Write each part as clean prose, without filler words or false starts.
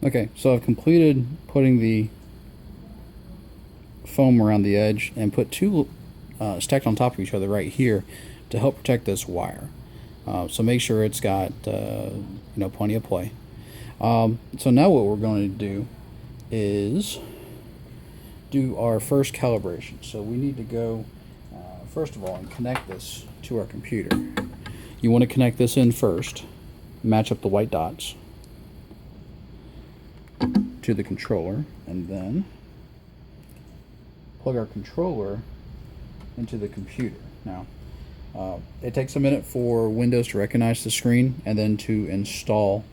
Okay, so I've completed putting the foam around the edge and put two stacked on top of each other right here to help protect this wire. So make sure it's got plenty of play. So now what we're going to do is do our first calibration. So we need to go first of all and connect this to our computer. You want to connect this in first, match up the white dots to the controller, and then plug our controller into the computer. Now, it takes a minute for Windows to recognize the screen and then to install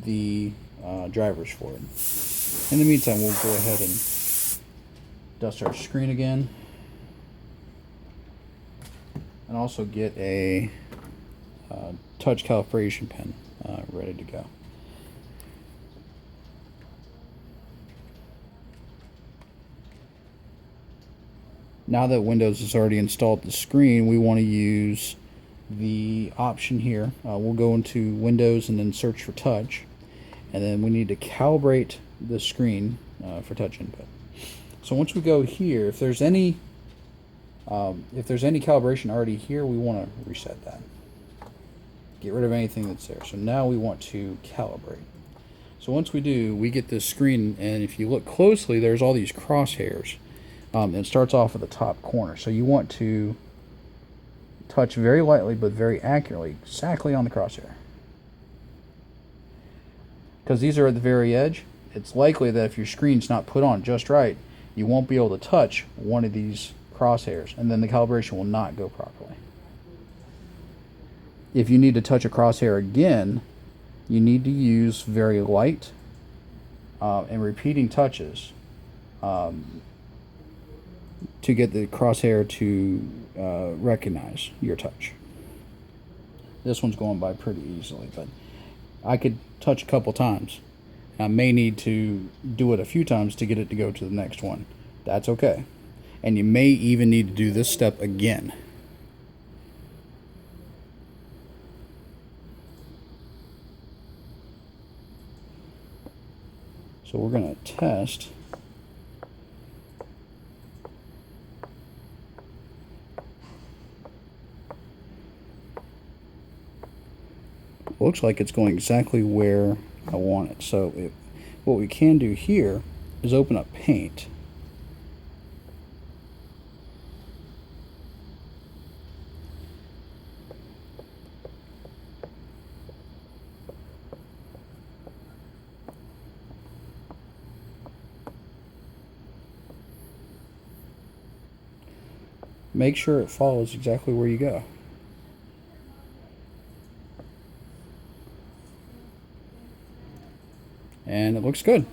the drivers for it. In the meantime, we'll go ahead and dust our screen again, and also get a touch calibration pen ready to go. Now that Windows has already installed the screen, we want to use the option here. We'll go into Windows and then search for touch, and then we need to calibrate the screen for touch input. So once we go here, if there's any calibration already here, we want to reset that. Get rid of anything that's there. So now we want to calibrate. So once we do, we get this screen, and if you look closely, there's all these crosshairs. It starts off at the top corner. So you want to touch very lightly but very accurately, exactly on the crosshair. Because these are at the very edge, it's likely that if your screen's not put on just right, you won't be able to touch one of these crosshairs, and then the calibration will not go properly. If you need to touch a crosshair again, you need to use very light and repeating touches to get the crosshair to recognize your touch. This one's going by pretty easily, but I could touch a couple times. I may need to do it a few times to get it to go to the next one. That's okay. And you may even need to do this step again. So we're going to test. Looks like it's going exactly where I want it. So what we can do here is open up Paint. Make sure it follows exactly where you go. And it looks good.